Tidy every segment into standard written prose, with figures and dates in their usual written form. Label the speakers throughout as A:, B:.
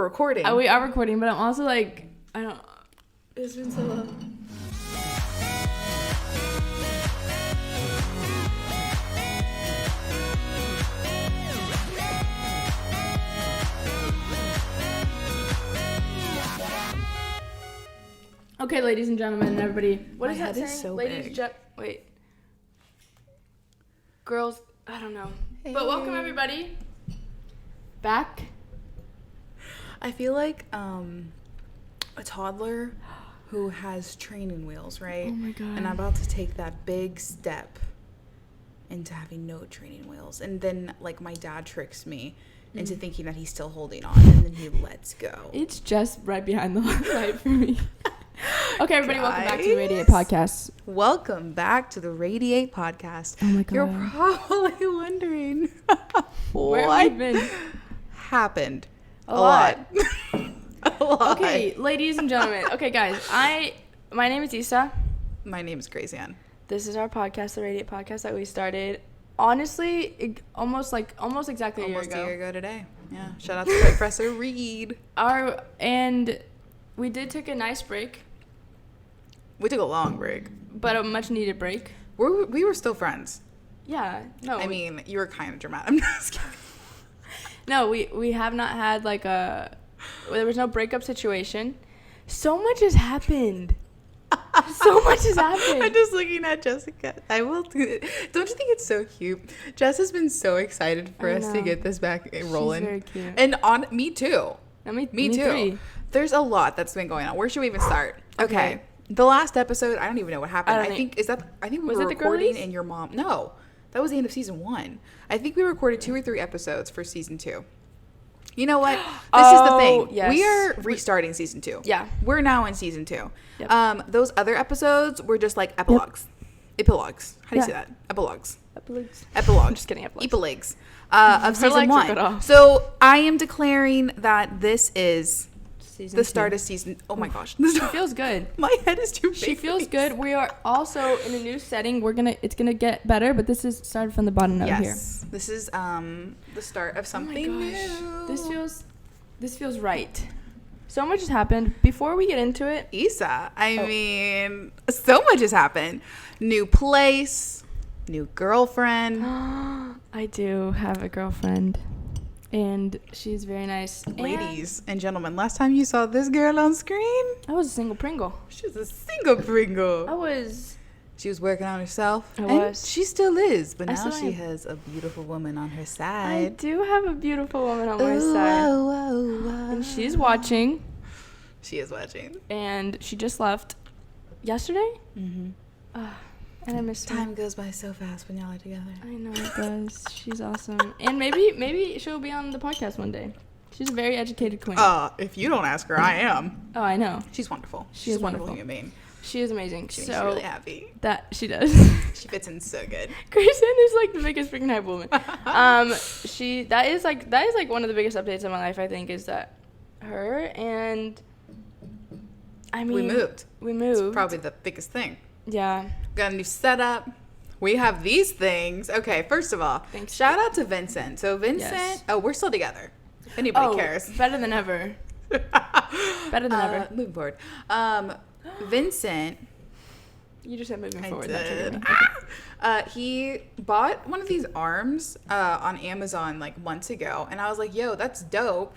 A: recording.
B: We are recording, but I'm also like, I don't. It's been so long. Okay, ladies and gentlemen, and everybody. What is that saying?
A: So
B: ladies,
A: big.
B: Wait. Girls, I don't know.
A: Hey.
B: But welcome everybody back.
A: I feel like a toddler who has training wheels, right?
B: Oh my God.
A: And I'm about to take that big step into having no training wheels. And then, like, my dad tricks me into thinking that he's still holding on, and then he lets go.
B: It's just right behind the light for me. Okay, everybody, welcome back to the
A: Guys.
B: Radiate Podcast.
A: Welcome back to the Radiate Podcast.
B: Oh my God.
A: You're probably wondering
B: Where
A: what
B: have we been?
A: happened.
B: A lot.
A: A lot.
B: Okay, ladies and gentlemen. Okay, guys, my name is Issa.
A: My name is Grayson.
B: This is our podcast, the Radiate Podcast, that we started, honestly, almost exactly
A: Almost
B: a year ago.
A: today. Yeah. Shout out to Professor Reed.
B: And we did take a nice break,
A: We took a long break.
B: but a much needed break.
A: We were still friends.
B: Yeah, no.
A: I mean, you were kind of dramatic. I'm just kidding.
B: No, we have not had there was no breakup situation. So much has happened. So much has happened.
A: I'm just looking at Jessica. I will do it. Don't you think it's so cute? Jess has been so excited for
B: I
A: us to
B: know.
A: get this back rolling.
B: She's very cute.
A: And me too.
B: No, me
A: Me too.
B: three.
A: There's a lot that's been going on. Where should we even start? Okay. The last episode, I don't even know what happened. I think we
B: Was
A: were
B: it the
A: recording
B: girlies?
A: and your mom. No, that was the end of season 1. I think we recorded 2 or 3 episodes for season 2. You know what? This is the thing.
B: Yes.
A: We are restarting season 2.
B: Yeah.
A: We're now in season 2.
B: Yep.
A: Those other episodes were just like epilogues. Epilogues. How do you
B: Yeah.
A: say that? Epilogues.
B: Epilogues.
A: Epilogues.
B: I'm just kidding, epilogues.
A: Epilogues. Of
B: Her
A: season
B: legs are
A: 1.
B: cut off.
A: So I am declaring that this is
B: Season
A: the
B: 2.
A: start of season. Oh my gosh.
B: She feels good.
A: My head is too big.
B: She
A: for
B: feels
A: these.
B: good. We are also in a new setting. It's gonna get better, but this is started from the bottom over here.
A: Yes. This is the start of something new.
B: This feels right. So much has happened. Before we get into it,
A: Issa, I mean, so much has happened. New place, new girlfriend.
B: I do have a girlfriend, and she's very nice.
A: Ladies and gentlemen, last time you saw this girl on screen,
B: I was a single Pringle.
A: she's a single Pringle. She was working on herself.
B: I
A: and
B: was.
A: She still is, but
B: I
A: now
B: still
A: she
B: am.
A: has a beautiful woman on her
B: I
A: side.
B: do have a beautiful woman on my side, and she's watching,
A: She is watching.
B: and she just left yesterday.
A: Mm-hmm.
B: And I miss her.
A: Time goes by so fast when y'all are together.
B: I know it does. She's awesome. And maybe she'll be on the podcast one day. She's a very educated queen.
A: If you don't ask her, I am.
B: Oh, I know.
A: She's wonderful.
B: She
A: She's
B: is
A: a wonderful
B: wonderful.
A: human being.
B: She is amazing.
A: She makes me
B: So
A: really happy.
B: that she does.
A: She fits in so good.
B: Grayson is like the biggest freaking hype woman. That is like one of the biggest updates in my life, I think, is that her and I mean
A: We moved.
B: It's
A: Probably the biggest thing.
B: Yeah.
A: Got a new setup. We have these things. Okay, first of all,
B: Thanks.
A: shout out to Vincent. So Vincent,
B: Yes.
A: we're still together. If anybody cares.
B: Better than ever. Better than ever.
A: Moving forward. Vincent,
B: You just said moving
A: I
B: forward. That triggered
A: did.
B: me.
A: He bought one of these arms on Amazon like months ago, and I was like, "Yo, that's dope.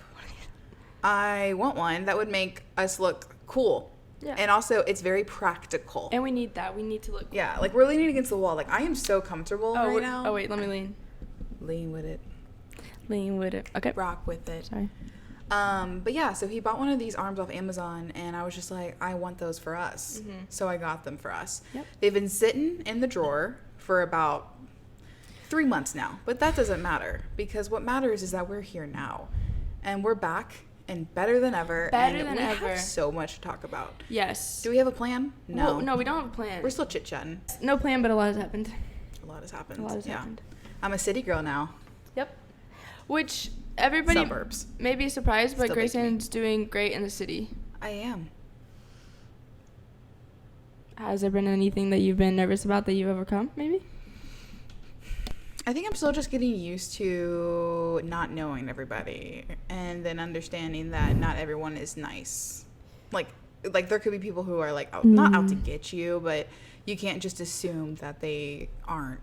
A: I want one. That would make us look cool."
B: Yeah.
A: And also, it's very practical.
B: And we need that. We need to look.
A: Yeah, like we're leaning against the wall. Like I am so comfortable right now.
B: Oh wait, let me lean.
A: Lean with it.
B: Lean with it. Okay.
A: Rock with it.
B: Sorry.
A: But yeah, so he bought one of these arms off Amazon, and I was just like, I want those for us.
B: Mm-hmm.
A: So I got them for us.
B: Yep.
A: They've been sitting in the drawer for about 3 months now, but that doesn't matter because what matters is that we're here now, and we're back and better than ever.
B: Better
A: and
B: than
A: we
B: ever.
A: have so much to talk about.
B: Yes.
A: Do we have a plan? No.
B: Well, no, we don't have a plan.
A: We're still chit chatting.
B: No plan, but a lot has happened.
A: A lot has happened.
B: A lot has
A: yeah.
B: happened.
A: I'm a city girl now.
B: Yep. Which everybody
A: Suburbs.
B: may be surprised, but
A: Still big to me.
B: Grayson's doing great in the city.
A: I am.
B: Has there been anything that you've been nervous about that you've overcome, maybe?
A: I think I'm still just getting used to not knowing everybody and then understanding that not everyone is nice. Like there could be people who are like not out to get you, but you can't just assume that they aren't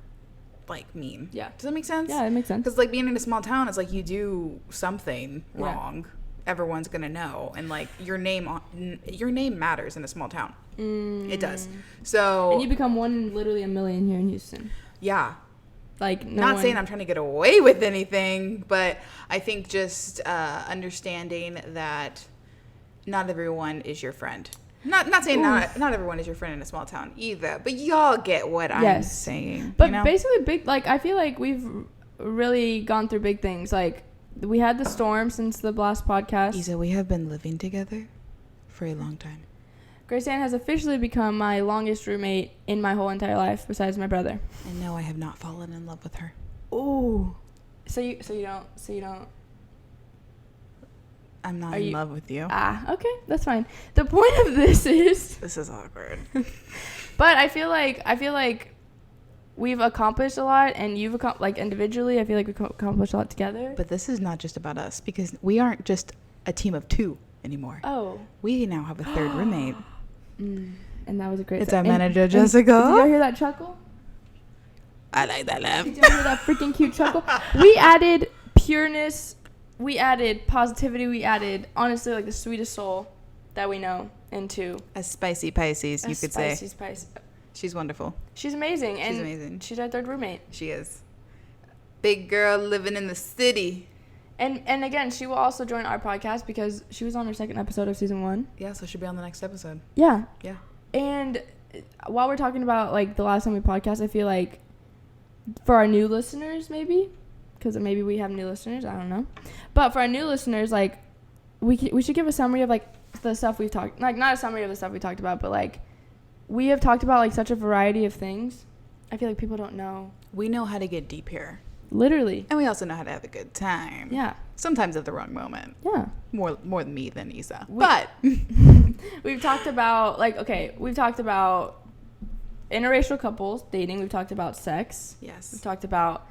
A: like mean.
B: Yeah.
A: Does that make sense?
B: Yeah, it makes sense.
A: Because like being in a small town, it's like you do something wrong, everyone's gonna know, and like your name matters in a small town. It does. So
B: and you become one in literally a million here in Houston.
A: Yeah.
B: Like
A: not saying I'm trying to get away with anything, but I think just understanding that not everyone is your friend. Not saying not everyone is your friend in a small town either, but y'all get what I'm saying.
B: But basically, big, like, I feel like we've really gone through big things. Like, we had the storm since the last podcast.
A: Isa, we have been living together for a long time.
B: Grayson has officially become my longest roommate in my whole entire life, besides my brother.
A: And no, I have not fallen in love with her.
B: Ooh. So you don't.
A: I'm not in love with you.
B: Okay, that's fine. The point of this is.
A: This is awkward.
B: But I feel like we've accomplished a lot, and you've like individually. I feel like we've accomplished a lot together.
A: But this is not just about us, because we aren't just a team of two anymore.
B: Oh.
A: We now have a third roommate.
B: And that was a great.
A: It's our manager, Jessica.
B: Did y'all hear that chuckle?
A: I like that laugh.
B: Did y'all hear that freaking cute chuckle? We added pureness. We added positivity. We added, honestly, like the sweetest soul that we know into
A: a spicy Pisces, you could say.
B: Spicy.
A: She's wonderful.
B: She's amazing.
A: She's amazing.
B: She's our third roommate.
A: She is. Big girl living in the city.
B: And again, she will also join our podcast because she was on her second episode of season 1.
A: Yeah, so she'll be on the next episode.
B: Yeah.
A: Yeah.
B: And while we're talking about, like, the last time we podcast, I feel like for our new listeners, maybe, because maybe we have new listeners, I don't know. But for our new listeners, like, we should give a summary of, like, the stuff we've talked, like, not a summary of the stuff we talked about, but, like, we have talked about, like, such a variety of things. I feel like people don't know.
A: We know how to get deep here.
B: Literally.
A: And we also know how to have a good time.
B: Yeah.
A: Sometimes at the wrong moment.
B: Yeah.
A: More than me than Isa.
B: But we've talked about, like, we've talked about interracial couples dating. We've talked about sex.
A: Yes.
B: We've talked about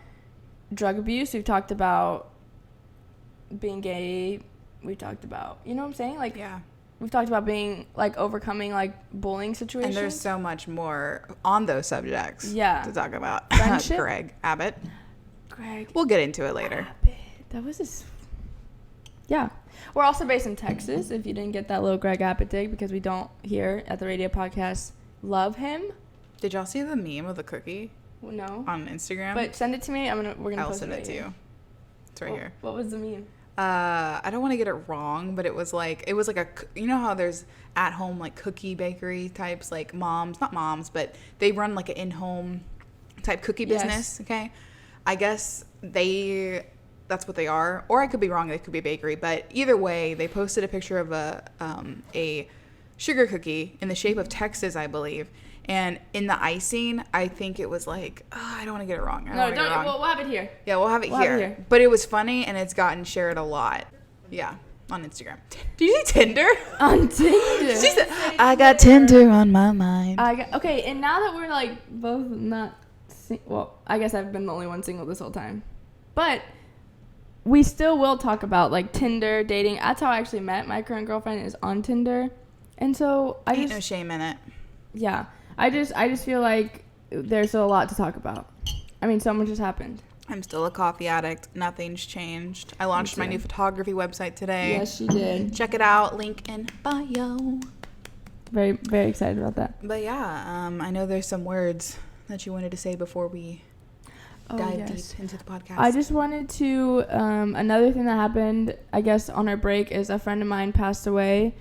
B: drug abuse. We've talked about being gay. We've talked about, you know what I'm saying? Like,
A: yeah.
B: We've talked about being, like, overcoming, like, bullying situations.
A: And there's so much more on those subjects to talk about.
B: Friendship.
A: Greg Abbott.
B: Greg.
A: We'll get into it later.
B: Abbott. That was his. Yeah. We're also based in Texas, if you didn't get that little Greg Abbott dig, because we don't here at the radio podcast love him.
A: Did y'all see the meme of the cookie?
B: No.
A: On Instagram?
B: But send it to me. We're gonna
A: I'll
B: post
A: send it to
B: here.
A: you. It's right here.
B: What was the meme?
A: I don't want to get it wrong, but it was like a, you know how there's at home like cookie bakery types, like moms, not moms, but they run like an in-home type cookie business. Okay. I guess that's what they are, or I could be wrong. They could be a bakery, but either way, they posted a picture of a sugar cookie in the shape of Texas, I believe. And in the icing, I think it was like, I don't want to get it wrong.
B: We'll have it here.
A: Yeah, we'll have it here. But it was funny, and it's gotten shared a lot. Yeah, on Instagram. Did you say Tinder?
B: On Tinder.
A: She said, I got Tinder on my mind.
B: Okay, and now that we're, like, both not... well, I guess I've been the only one single this whole time. But we still will talk about, like, Tinder, dating. That's how I actually met my current girlfriend, is on Tinder. And so
A: Ain't no shame in it.
B: Yeah. I just feel like there's still a lot to talk about. I mean, so much has happened.
A: I'm still a coffee addict. Nothing's changed. I launched my new photography website today.
B: Yes, she did.
A: Check it out. Link in bio.
B: Very, very excited about that.
A: But yeah, I know there's some words that you wanted to say before we dive deep into the podcast.
B: I just wanted to, another thing that happened, I guess, on our break is a friend of mine passed away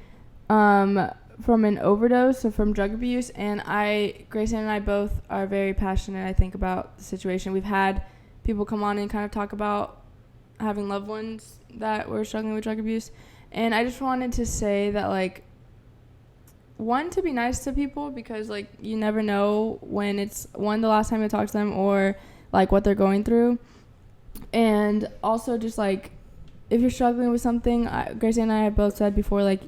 B: from an overdose or from drug abuse. And Grayson and I both are very passionate, I think, about the situation. We've had people come on and kind of talk about having loved ones that were struggling with drug abuse. And I just wanted to say that, like, one, to be nice to people, because, like, you never know when it's, one, the last time you talk to them, or, like, what they're going through. And also just, like, if you're struggling with something, Grayson and I have both said before, like,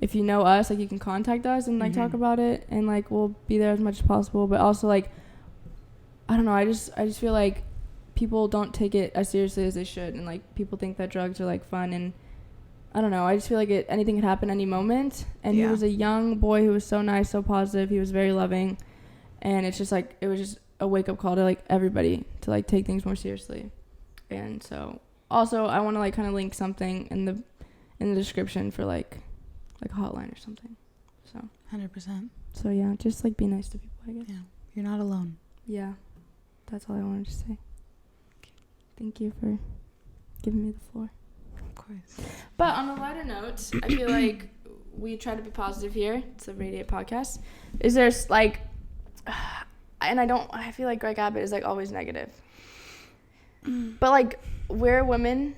B: if you know us, like, you can contact us and, like, talk about it, and, like, we'll be there as much as possible. But also, like, I don't know, I just feel like people don't take it as seriously as they should, and like people think that drugs are like fun, and I don't know, I just feel like anything could happen any moment. And he was a young boy who was so nice, so positive, he was very loving, and it's just like it was just a wake-up call to like everybody to like take things more seriously. And so also I want to like kind of link something in the description for like a hotline or something. So
A: 100%.
B: So yeah, just like be nice to people, I guess.
A: Yeah, you're not alone.
B: Yeah, that's all I wanted to say. Thank you for giving me the floor.
A: Of course.
B: But on a lighter note, I feel like we try to be positive here. It's a Radiate podcast. Is there like, and I feel like Greg Abbott is like always negative. But like we're women,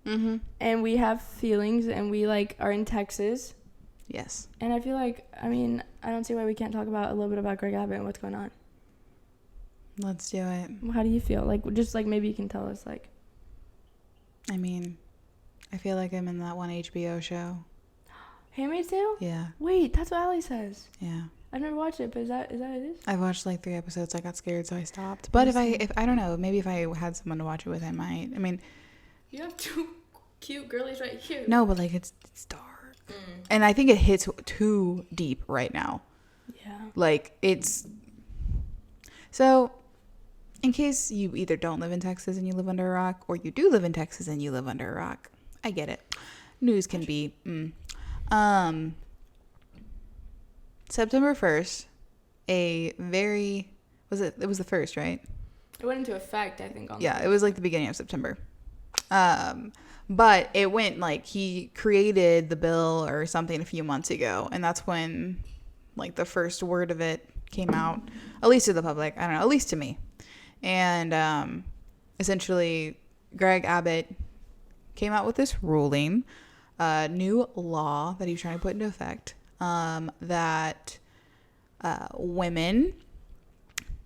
B: and we have feelings, and we like are in Texas.
A: Yes.
B: And I feel like, I mean, I don't see why we can't talk about a little bit about Greg Abbott and what's going on.
A: Let's do it.
B: How do you feel? Like, just like maybe you can tell us, like.
A: I mean, I feel like I'm in that one HBO show.
B: Handmaid's Tale?
A: Yeah.
B: Wait, that's what Allie says.
A: Yeah.
B: I've never watched it, but is that what it is?
A: I've watched like 3 episodes. I got scared, so I stopped. But if I don't know, maybe if I had someone to watch it with, I might. I mean,
B: you have 2 cute girlies right here.
A: No, but like it's dark. And I think it hits too deep right now.
B: Yeah.
A: Like it's so in case you either don't live in Texas and you live under a rock, or you do live in Texas and you live under a rock. I get it. News can be September 1st, it was the 1st, right?
B: It went into effect, I think, on
A: it was like the beginning of September. But it went like he created the bill or something a few months ago, and that's when like the first word of it came out, at least to the public. I don't know, at least to me. And essentially Greg Abbott came out with this ruling, new law that he was trying to put into effect, that women,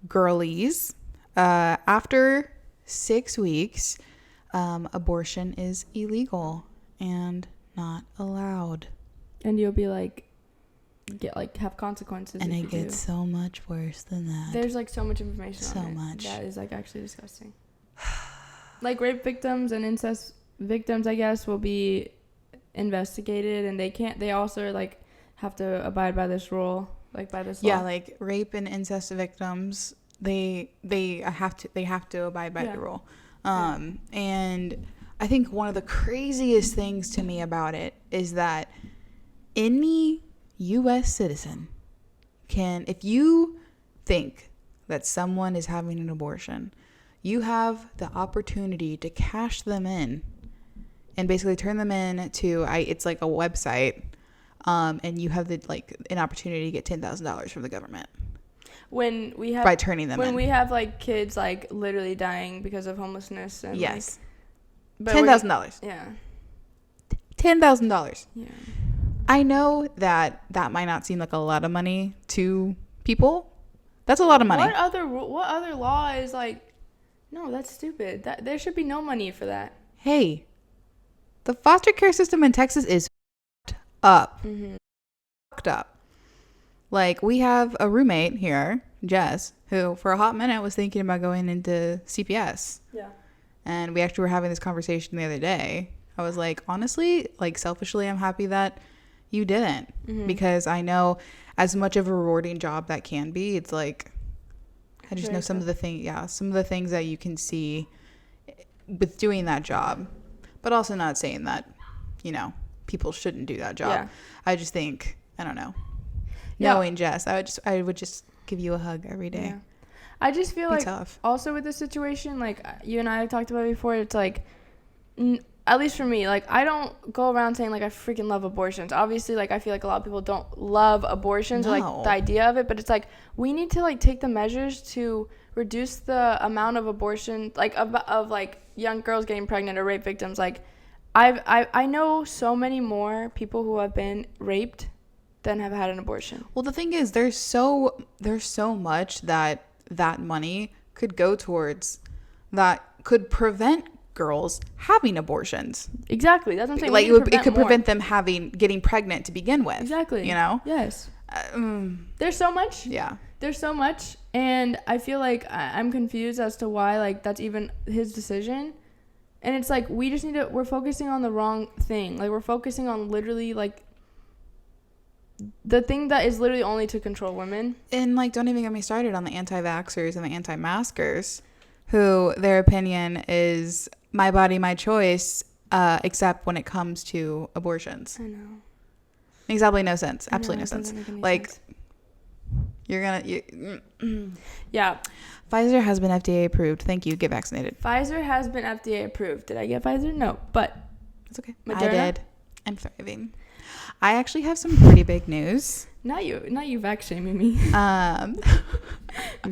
A: girlies, after 6 weeks, abortion is illegal and not allowed.
B: And you'll be like, have consequences.
A: And it gets so much worse than that.
B: There's like so much information on it. So much. That is like actually disgusting. Like rape victims and incest victims, I guess, will be investigated, and they also like have to abide by this rule, like by this law.
A: Yeah, like rape and incest victims, they have to abide by the rule. And I think one of the craziest things to me about it is that any U.S. citizen can, if you think that someone is having an abortion, you have the opportunity to cash them in and basically turn them in to, it's like a website, and you have an opportunity to get $10,000 from the government.
B: When we have,
A: by turning them in.
B: When we have like kids like literally dying because of homelessness and
A: yes,
B: like,
A: $10,000.
B: Yeah,
A: $10,000.
B: Yeah,
A: I know that might not seem like a lot of money to people. That's a lot of money.
B: What other law is like? No, that's stupid. There should be no money for that.
A: Hey, the foster care system in Texas is up. Fucked up. Like, we have a roommate here, Jess, who for a hot minute was thinking about going into CPS.
B: Yeah.
A: And we actually were having this conversation the other day. I was like, honestly, like selfishly, I'm happy that you didn't. Because I know as much of a rewarding job that can be, it's like, I just know some of the things that you can see with doing that job. But also not saying that, people shouldn't do that job. Yeah. I just think, I don't know. Knowing Jess, I would just give you a hug every day.
B: Yeah. I just feel like
A: tough.
B: Also with this situation, like you and I have talked about it before, it's like, at least for me, like I don't go around saying like I freaking love abortions. Obviously, like I feel like a lot of people don't love abortions or like the idea of it, but it's like we need to like take the measures to reduce the amount of abortion, like of like young girls getting pregnant or rape victims. Like I know so many more people who have been raped than have had an abortion.
A: Well, the thing is, there's so much that money could go towards that could prevent girls having abortions.
B: Exactly, that's what I'm saying.
A: Like it could prevent them getting pregnant to begin with.
B: Exactly.
A: Yes.
B: There's so much.
A: Yeah.
B: there's so much, and I feel like I'm confused as to why, like, that's even his decision. And it's like, we're focusing on the wrong thing. Like, we're focusing on literally, like, the thing that is literally only to control women.
A: And, like, don't even get me started on the anti-vaxxers and the anti-maskers, who their opinion is my body, my choice, except when it comes to abortions.
B: I know.
A: Makes absolutely no sense. Absolutely no
B: doesn't
A: sense.
B: make any
A: Like,
B: sense.
A: Yeah. Pfizer has been FDA approved. Thank you. Get vaccinated.
B: Pfizer has been FDA approved. Did I get Pfizer? No, but
A: It's okay.
B: Moderna?
A: I did. I'm thriving. I actually have some pretty big news.
B: Not you vax shaming me.
A: I'm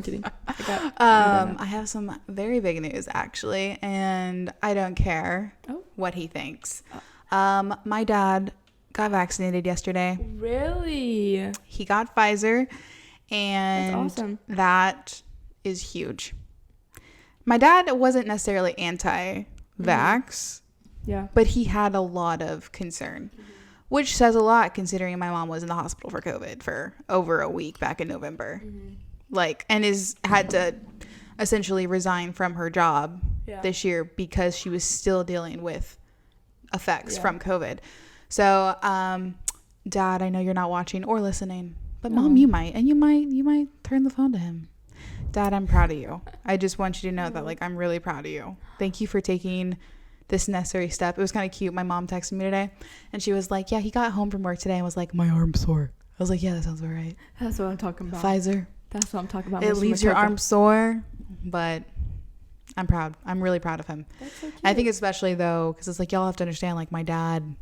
B: kidding.
A: I have some very big news actually, and I don't care what he thinks. My dad got vaccinated yesterday.
B: Really?
A: He got Pfizer, and
B: that's awesome.
A: That is huge. My dad wasn't necessarily anti-vax, but he had a lot of concern, which says a lot considering my mom was in the hospital for COVID for over a week back in November. Like, and had to essentially resign from her job this year because she was still dealing with effects from COVID. So, Dad, I know you're not watching or listening, but Mom, you might, and you might turn the phone to him. Dad, I'm proud of you. I just want you to know that, like, I'm really proud of you. Thank you for taking this necessary step. It was kind of cute. My mom texted me today, and she was like, yeah, he got home from work today and was like, my arm's sore. I was like, yeah, that sounds about right.
B: That's what I'm talking about.
A: Pfizer.
B: That's what I'm talking about.
A: It leaves your arm sore, but I'm proud. I'm really proud of him.
B: That's so cute.
A: I think especially, though, because it's like, y'all have to understand, like, my dad,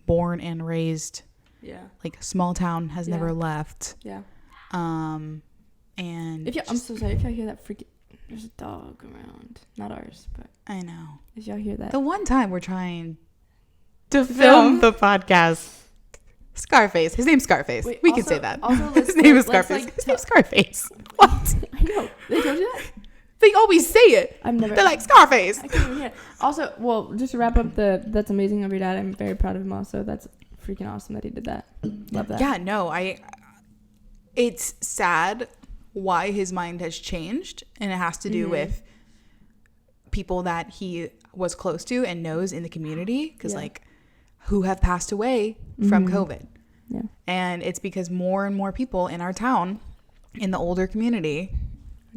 A: born and raised, like, small town, has never left. And
B: I'm so sorry if y'all hear that freaking, there's a dog around, not ours, but
A: I know.
B: If y'all hear that,
A: the one time we're trying to film the podcast, Scarface. His name's Scarface.
B: Wait,
A: we can say that.
B: Also,
A: his name is Scarface. His name's Scarface. What?
B: I know. They told you that?
A: They always say it. They're like, Scarface.
B: I can't even hear it. Also, well, just to wrap up that's amazing of your dad. I'm very proud of him also. That's freaking awesome that he did that. Love that.
A: Yeah, no, it's sad why his mind has changed, and it has to do with people that he was close to and knows in the community, because like, who have passed away from COVID. And it's because more and more people in our town, in the older community,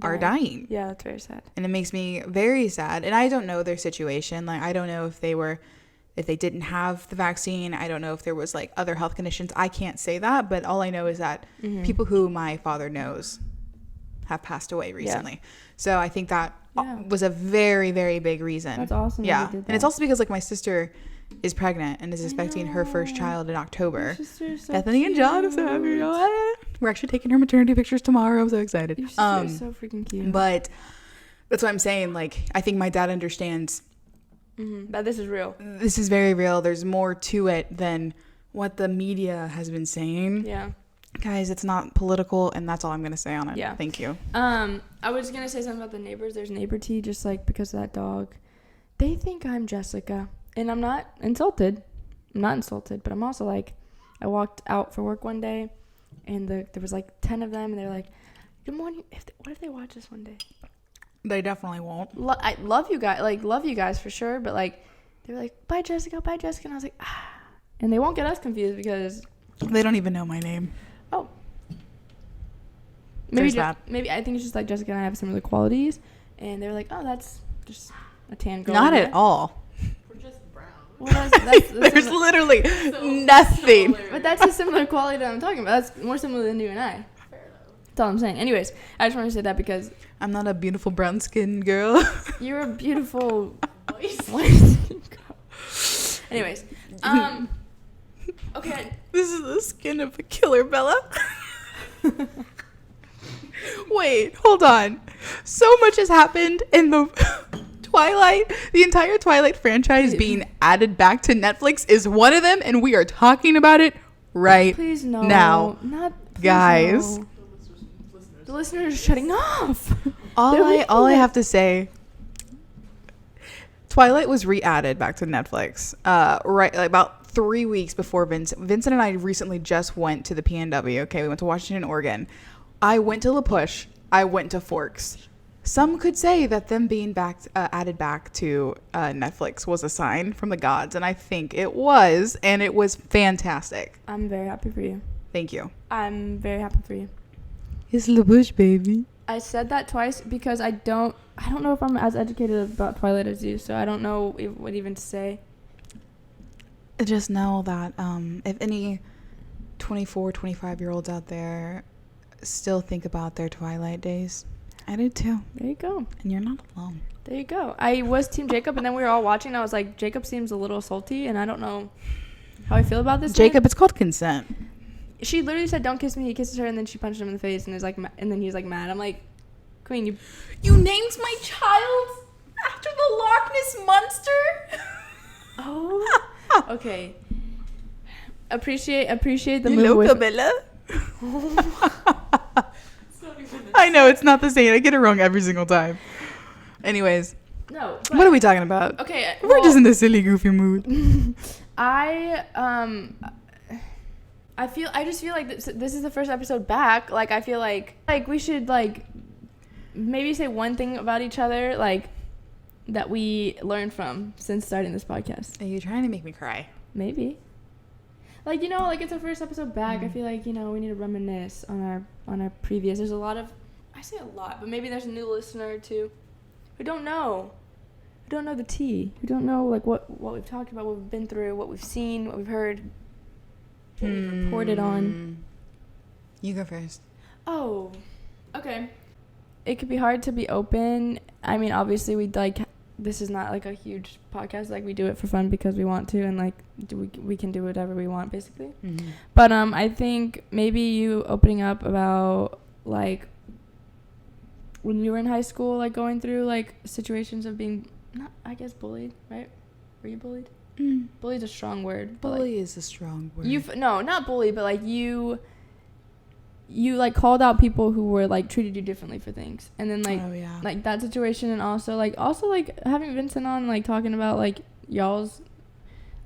A: are dying.
B: Yeah, that's very sad.
A: And it makes me very sad. And I don't know their situation. Like, I don't know if they didn't have the vaccine. I don't know if there was like other health conditions. I can't say that, but all I know is that people who my father knows have passed away recently. So I think that was a very, very big reason.
B: That's awesome.
A: Yeah.
B: That you did that.
A: And it's also because like my sister is pregnant and is expecting her first child in October.
B: So
A: Bethany and John, I'm so happy. We're actually taking her maternity pictures tomorrow. I'm so excited.
B: Your sister is so freaking cute.
A: But that's what I'm saying. Like, I think my dad understands
B: that this is real.
A: This is very real. There's more to it than what the media has been saying.
B: Yeah.
A: Guys, it's not political, and that's all I'm going to say on it.
B: Yeah.
A: Thank you.
B: I was going to say something about the neighbors. There's neighbor tea, just like because of that dog. They think I'm Jessica, and I'm not insulted. I'm not insulted, but I'm also like, I walked out for work one day, and there was like 10 of them, and they're like, good morning. What if they watch this one day?
A: They definitely won't.
B: I love you guys. Like, love you guys for sure, but like, they were like, bye, Jessica, bye, Jessica. And I was like, ah. And they won't get us confused because
A: they don't even know my name.
B: Oh. Maybe I think it's just like Jessica and I have similar qualities, and they were like, oh, that's just a tan girl.
A: Not at all.
C: We're just brown.
B: Well, that's
A: there's literally nothing.
B: But that's a similar quality that I'm talking about. That's more similar than you and I.
C: Fair enough.
B: That's all I'm saying. Anyways, I just want to say that because
A: I'm not a beautiful brown skinned girl.
B: You're a beautiful white skinned girl. Anyways, okay.
A: This is the skin of a killer, Bella. Wait, hold on. So much has happened in the Twilight. The entire Twilight franchise being added back to Netflix is one of them, and we are talking about it right
B: please no.
A: now.
B: Please
A: guys.
B: No. The listeners are shutting off.
A: All I have to say, Twilight was re-added back to Netflix right like about 3 weeks before Vincent and I recently just went to the PNW. Okay, we went to Washington, Oregon. I went to La Push. I went to Forks. Some could say that them being added back to Netflix was a sign from the gods, and I think it was, and it was fantastic.
B: I'm very happy for you.
A: Thank you.
B: I'm very happy for you.
A: It's La Push, baby.
B: I said that twice because I don't know if I'm as educated about Twilight as you, so I don't know what even to say.
A: Just know that if any 24, 25-year-olds out there still think about their Twilight days, I do too.
B: There you go.
A: And you're not alone.
B: There you go. I was Team Jacob, and then we were all watching, and I was like, Jacob seems a little salty, and I don't know how I feel about this.
A: Jacob, it's called consent.
B: She literally said, "Don't kiss me." He kisses her, and then she punched him in the face, and and then he's like mad. I'm like, Queen, you named my child after the Loch Ness monster. Oh, okay. Appreciate the move with.
A: Bella. I know it's not the same. I get it wrong every single time. Anyways,
B: no.
A: What are we talking about?
B: Okay,
A: we're just in the silly, goofy mood.
B: I just feel like this is the first episode back. Like, I feel like we should like maybe say one thing about each other, like that we learned from since starting this podcast.
A: Are you trying to make me cry?
B: Maybe. Like, like it's our first episode back. I feel like, we need to reminisce on our previous. There's a lot of, I say a lot, but maybe there's a new listener or two who don't know the tea, who don't know like what we've talked about, what we've been through, what we've seen, what we've heard, what we've reported on.
A: You go first.
B: Oh, okay. It could be hard to be open. I mean, obviously we'd like, this is not like a huge podcast. Like, we do it for fun because we want to, and like we can do whatever we want basically. Mm-hmm. But I think maybe you opening up about like when you were in high school, like going through like situations of being not, I guess, bullied, right? Were you bullied? Bullied is a strong word.
A: Bully is a strong word.
B: No, not bully, but like you like called out people who were like treated you differently for things, and then like like that situation, and also like having Vincent on, like talking about like y'all's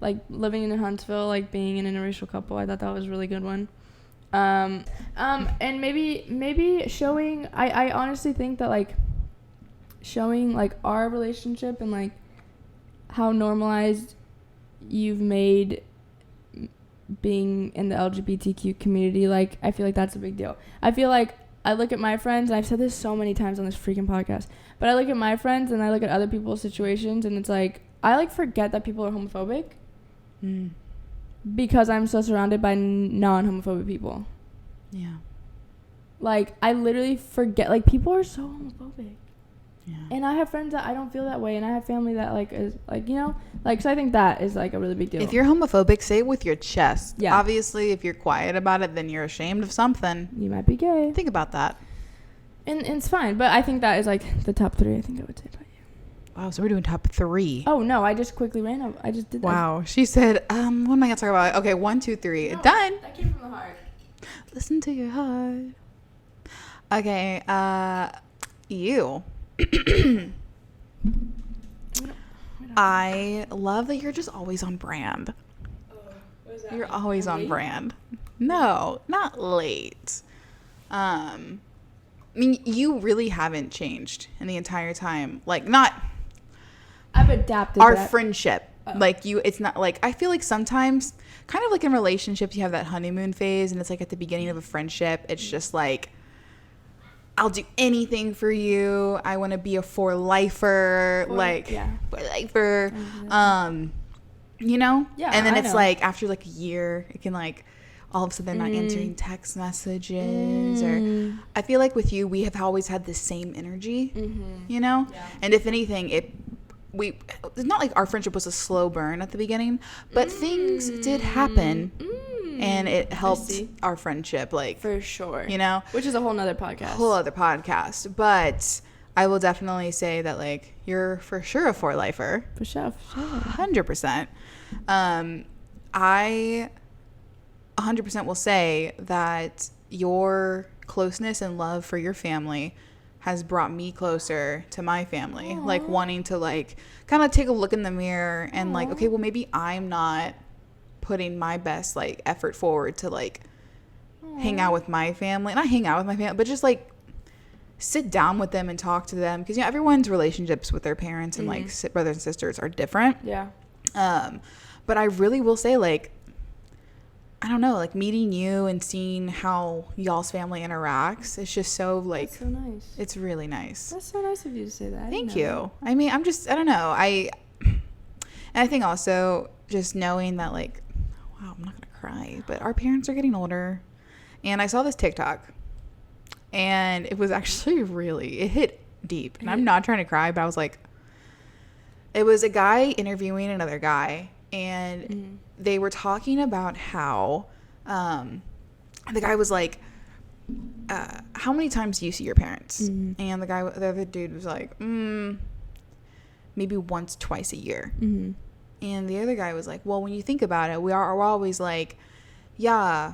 B: like living in Huntsville, like being an interracial couple. I thought that was a really good one. And maybe showing. I honestly think that like showing like our relationship and like how normalized you've made being in the LGBTQ community. Like, I feel like that's a big deal. I feel like I look at my friends, and I've said this so many times on this freaking podcast, but I look at my friends and I look at other people's situations, and it's like I like forget that people are homophobic because I'm so surrounded by non-homophobic people. Yeah. Like, I literally forget, like, people are so homophobic. Yeah. And I have friends that I don't feel that way, and I have family that like is like, like, so I think that is like a really big deal.
A: If you're homophobic, say it with your chest. Yeah. Obviously, if you're quiet about it, then you're ashamed of something.
B: You might be gay.
A: Think about that.
B: And it's fine, but I think that is like the top 3. I think I would say about you.
A: Wow, so we're doing top 3.
B: Oh no, I just quickly ran over. I just did that.
A: Wow, she said, what am I gonna talk about? Okay, 1, 2, 3,
B: no,
A: done.
B: That came from the heart.
A: Listen to your heart. Okay, you. I love that you're just always on brand. What does that you're mean? Always on brand. No, not late. I mean, you really haven't changed in the entire time. Like, not.
B: I've adapted.
A: Our friendship. Like, it's not like, I feel like sometimes, kind of like in relationships, you have that honeymoon phase, and it's like at the beginning of a friendship, it's just like, I'll do anything for you. I want to be a for-lifer, for-lifer. Yeah, and then it's like after like a year, it can like all of a sudden they're not answering text messages, or I feel like with you, we have always had the same energy, Yeah. And if anything, it's not like our friendship was a slow burn at the beginning, but things did happen. And it helped our friendship, like,
B: for sure,
A: which
B: is a whole other
A: podcast. But I will definitely say that, like, you're for sure a for-lifer.
B: For sure.
A: 100%. I 100% will say that your closeness and love for your family has brought me closer to my family. Aww. Like, wanting to, like, kind of take a look in the mirror and, like, okay, well, maybe I'm not putting my best like effort forward to like hang out with my family. Not hang out with my family, but just like sit down with them and talk to them, because everyone's relationships with their parents and like brothers and sisters are different.
B: Yeah.
A: But I really will say, like, I don't know, like meeting you and seeing how y'all's family interacts, it's just so like,
B: that's so nice.
A: It's really nice.
B: That's so nice of you to say that.
A: Thank you. I mean, I don't know. And I think also just knowing that, like, wow, I'm not gonna cry, but our parents are getting older. And I saw this TikTok, and it was actually it hit deep. And I'm not trying to cry, but I was like, it was a guy interviewing another guy, and they were talking about how the guy was like, how many times do you see your parents? And the other dude was like, maybe once, twice a year. And the other guy was like, well, when you think about it, we're always like, yeah,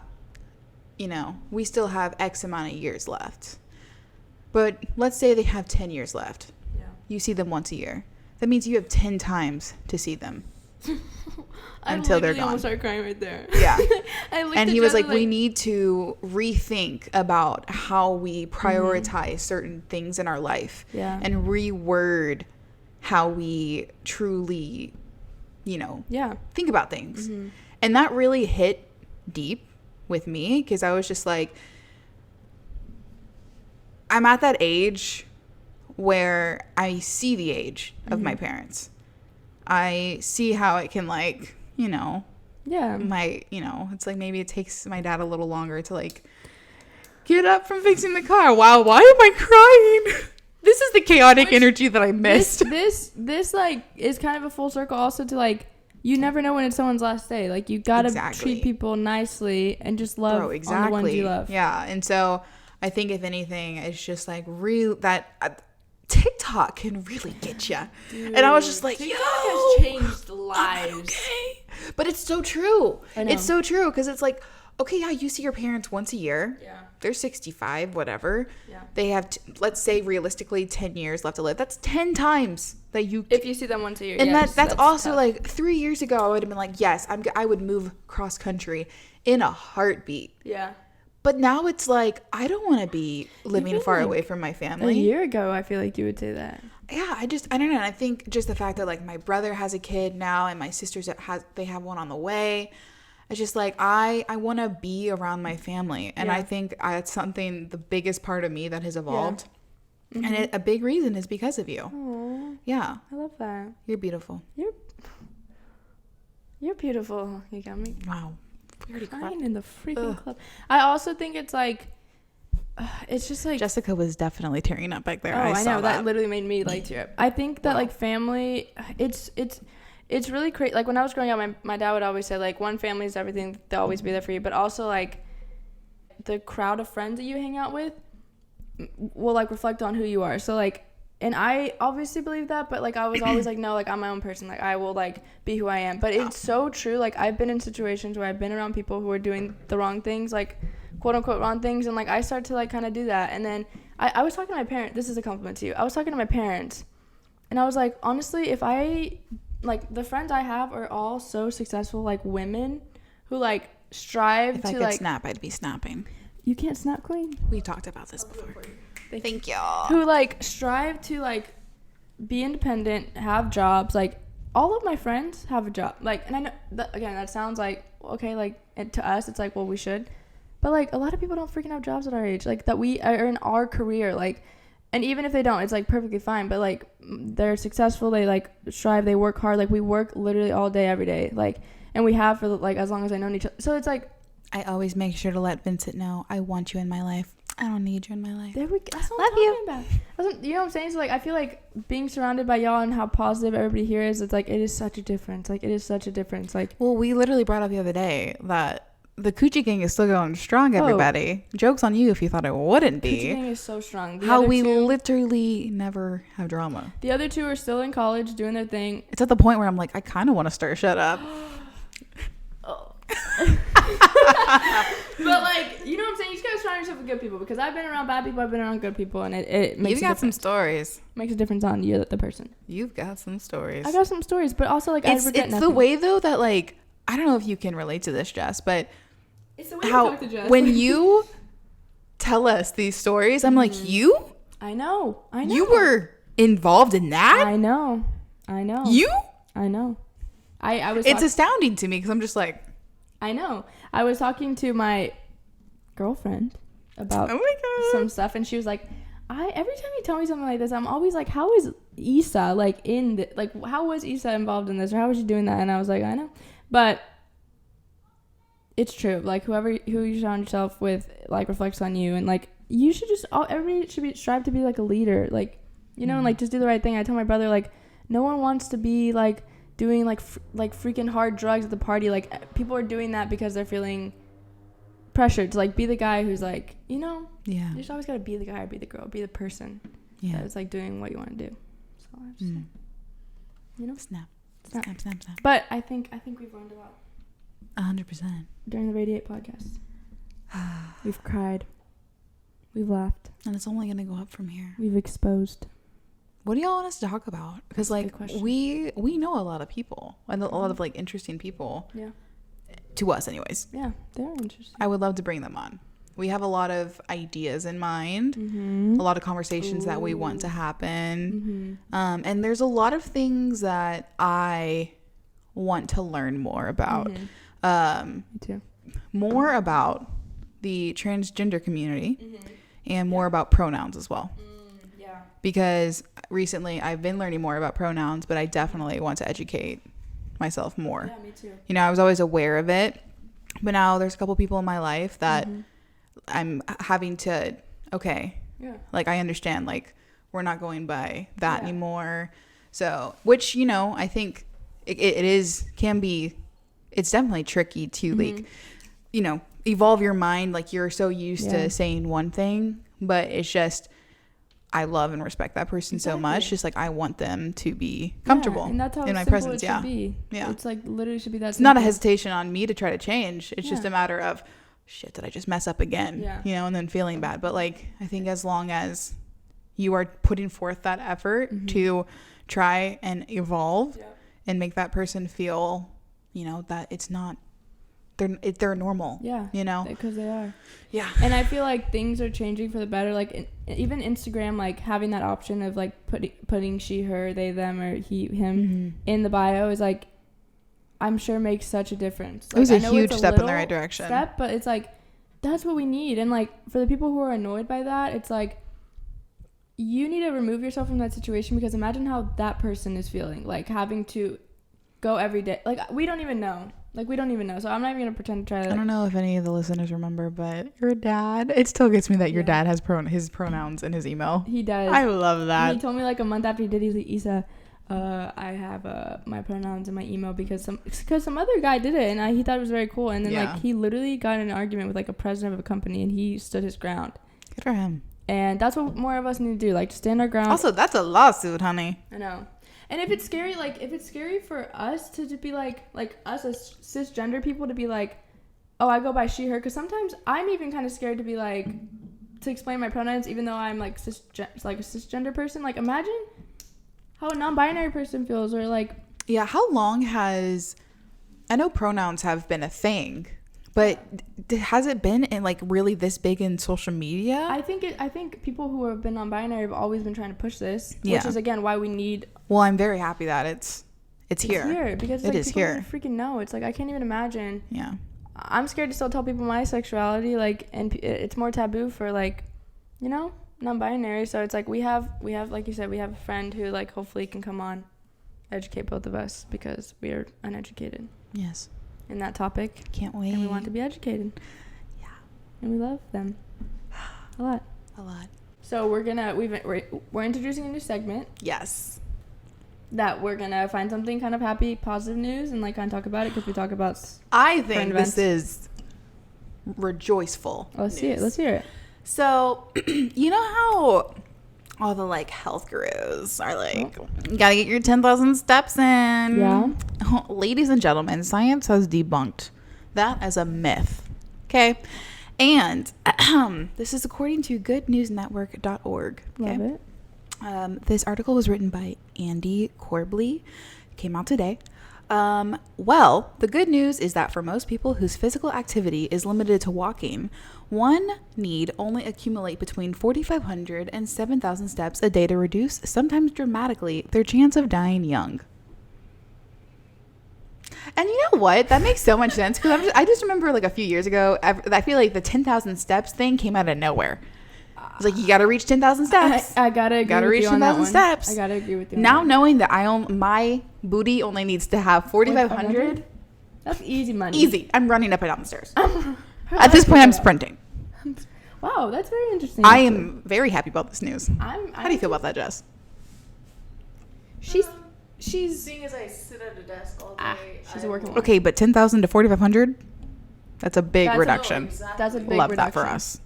A: we still have X amount of years left. But let's say they have 10 years left. Yeah. You see them once a year. That means you have 10 times to see them until they're gone. I almost started crying right there. Yeah. And he was like, we need to rethink about how we prioritize certain things in our life. Yeah. And reword how we truly, think about things. And that really hit deep with me, because I was just like, I'm at that age where I see the age of my parents. I see how it can, like, it's like maybe it takes my dad a little longer to like get up from fixing the car. Wow, why am I crying? This is the chaotic energy that I missed.
B: This like is kind of a full circle also to like, you never know when it's someone's last day. Like, you gotta treat people nicely and just love on the ones you love.
A: Yeah, and so I think if anything, it's just like TikTok can really get you. And I was just like, TikTok
B: has changed lives.
A: Okay. But it's so true. It's so true, because it's like, okay, yeah, you see your parents once a year. Yeah. They're 65, whatever. Yeah. They have, let's say, realistically, 10 years left to live. That's 10 times that you...
B: If you see them once a year,
A: and that's also, tough. Like, 3 years ago, I would have been like, yes, I would move cross-country in a heartbeat. Yeah. But now it's like, I don't want to be living far away from my family.
B: A year ago, I feel like you would say that.
A: Yeah, I don't know. And I think just the fact that, like, my brother has a kid now and my sisters they have one on the way. It's just like, I want to be around my family. And I think it's something, the biggest part of me that has evolved. Yeah. And a big reason is because of you.
B: Aww.
A: Yeah.
B: I love that.
A: You're beautiful.
B: You're beautiful. You got me.
A: Wow.
B: We're crying in the freaking club. I also think it's like, it's just like...
A: Jessica was definitely tearing up back there.
B: Oh, I know. That literally made me like tear up. I think that like family, it's really crazy. Like when I was growing up, my dad would always say like, one family is everything. They'll always be there for you. But also like the crowd of friends that you hang out with will like reflect on who you are. So like, and I obviously believe that, but like I was always like, no, like I'm my own person. Like I will like be who I am. But it's so true. Like I've been in situations where I've been around people who are doing the wrong things, like quote unquote wrong things. And like I start to like kind of do that. And then I was talking to my parents. This is a compliment to you. I was talking to my parents and I was like, honestly, if like the friends I have are all so successful, like women who like strive to like...
A: If I could snap, I'd be snapping.
B: You can't snap, queen?
A: We talked about this before. Thank you.
B: Who like strive to like be independent, have jobs. Like all of my friends have a job. Like, and I know that, again, that sounds like okay. Like to us, it's like, well, we should, but like a lot of people don't freaking have jobs at our age. Like that we are in our career. Like, and even if they don't, it's like perfectly fine. But like they're successful. They like strive. They work hard. Like we work literally all day, every day. Like, and we have for like as long as I known each other. So it's like
A: I always make sure to let Vincent know I want you in my life. I don't need you in my life.
B: There we go. That's what I'm talking about. You know what I'm saying? So like I feel like being surrounded by y'all and how positive everybody here is, it's like it is such a difference. Like it is such a difference. Like,
A: well, we literally brought up the other day that the Coochie Gang is still going strong, everybody. Joke's on you if you thought it wouldn't be.
B: Coochie Gang is so strong.
A: How we literally never have drama.
B: The other two are still in college doing their thing.
A: It's at the point where I'm like, I kind of want to stir shit up.
B: But like, you know what I'm saying? You just gotta surround yourself with good people, because I've been around bad people, I've been around good people, and it makes
A: You've got some stories.
B: Makes a difference on you, the person.
A: You've got some stories.
B: I got some stories, but also like
A: it's the way though that like, I don't know if you can relate to this, Jess, but
B: It's the way
A: how
B: you talk to Jess.
A: when you tell us these stories, I'm like, you?
B: I know.
A: You were involved in that?
B: I know.
A: You?
B: I know. I was.
A: It's astounding to me because I'm just like.
B: I know. I was talking to my girlfriend about
A: Oh my God.
B: some stuff, and she was like, every time you tell me something like this, I'm always like, how is Issa like how was Issa involved in this, or how was she doing that? And I was like, I know, but it's true. Like who you surround yourself with like reflects on you, and like you should just everybody should strive to be like a leader, like and like just do the right thing. I tell my brother like no one wants to be like doing like freaking hard drugs at the party. Like people are doing that because they're feeling pressured to like be the guy who's like
A: yeah,
B: you just always gotta be the guy or be the girl, be the person that's like doing what you want to do. So I just
A: snap.
B: But I think we've learned a lot
A: 100%
B: during the Radiate podcast. We've cried, we've laughed,
A: and it's only gonna go up from here.
B: we've exposed.
A: What do y'all want us to talk about? Because like we know a lot of people and a lot of like interesting people.
B: Yeah.
A: To us, anyways.
B: Yeah, they're interesting.
A: I would love to bring them on. We have a lot of ideas in mind, a lot of conversations that we want to happen, and there's a lot of things that I want to learn more about.
B: Me too.
A: More about the transgender community and more about pronouns as well.
B: Yeah.
A: Because recently I've been learning more about pronouns, but I definitely want to educate myself more.
B: Yeah, me too.
A: I was always aware of it, but now there's a couple people in my life that I'm having to, like I understand, like we're not going by that anymore. So, which, I think it's definitely tricky to like, evolve your mind. Like you're so used to saying one thing, but it's just, I love and respect that person so much. Just like I want them to be comfortable
B: and that's how
A: in my
B: simple
A: presence.
B: It should be. Yeah. It's like literally should be that.
A: It's not a hesitation on me to try to change. It's just a matter of shit, did I just mess up again?
B: Yeah.
A: And then feeling bad. But like I think as long as you are putting forth that effort to try and evolve and make that person feel, that it's not they're normal.
B: Yeah. Because they are.
A: Yeah.
B: And I feel like things are changing for the better. Like even Instagram, like having that option of like putting she, her, they, them, or he, him in the bio is like, I'm sure makes such a difference. Like,
A: it was a huge step in the right direction.
B: But it's like, that's what we need. And like for the people who are annoyed by that, it's like, you need to remove yourself from that situation, because imagine how that person is feeling, like having to go every day. Like we don't even know. So I'm not even gonna pretend to try to.
A: I don't know if any of the listeners remember, but your dad. It still gets me that your dad has his pronouns in his email.
B: He does.
A: I love that.
B: He told me like a month after he did. He's like, Issa, I have my pronouns in my email because some other guy did it, and he thought it was very cool. And then like he literally got in an argument with like a president of a company, and he stood his ground.
A: Good for him.
B: And that's what more of us need to do, like to stand our ground.
A: Also, that's a lawsuit, honey.
B: I know. And if it's scary for us to be like us as cisgender people to be like, oh, I go by she, her, because sometimes I'm even kind of scared to be like, to explain my pronouns, even though I'm like a cisgender person. Like imagine how a non-binary person feels, or like.
A: Yeah, how long I know pronouns have been a thing, but has it been in like really this big in social media?
B: I think people who have been non-binary have always been trying to push this, which is again why we need.
A: Well, I'm very happy that it's here.
B: It's here because
A: it is
B: people
A: here.
B: Don't freaking know. It's like I can't even imagine.
A: Yeah.
B: I'm scared to still tell people my sexuality, like, and it's more taboo for like, non-binary. So it's like we have like you said, we have a friend who like hopefully can come on, educate both of us, because we are uneducated.
A: Yes.
B: In that topic.
A: Can't wait.
B: And we want to be educated. Yeah. And we love them a lot. So we're introducing a new segment.
A: Yes.
B: That we're gonna find something kind of happy, positive news, and like kind of talk about it, because we talk about.
A: I think this is rejoiceful.
B: Let's see it. Let's hear it.
A: So, you know how all the like health gurus are like, you gotta get your 10,000 steps in.
B: Yeah.
A: Ladies and gentlemen, science has debunked that as a myth. Okay. And this is according to goodnewsnetwork.org. Okay?
B: Love it.
A: This article was written by Andy Corbley. Came out today. Well, the good news is that for most people whose physical activity is limited to walking, one need only accumulate between 4,500 and 7,000 steps a day to reduce, sometimes dramatically, their chance of dying young. And you know what? That makes so much sense because I just remember like a few years ago, I feel like the 10,000 steps thing came out of nowhere. It's like, you got to reach 10,000 steps.
B: I gotta agree with
A: reach
B: you on that
A: 10,000
B: one.
A: steps.
B: I gotta agree with you.
A: Now knowing that my booty only needs to have 4,500.
B: That's easy money.
A: Easy. I'm running up and down the stairs. At this point, I'm sprinting.
B: Wow, that's very interesting.
A: I am very happy about this news.
B: How
A: do you feel about that, Jess?
B: She's
C: seeing as I sit at a desk all day.
B: She's a working woman.
A: Okay, but 10,000 to 4,500. That's a big reduction.
C: Exactly.
B: That's a big
A: Love
B: reduction.
A: that for us.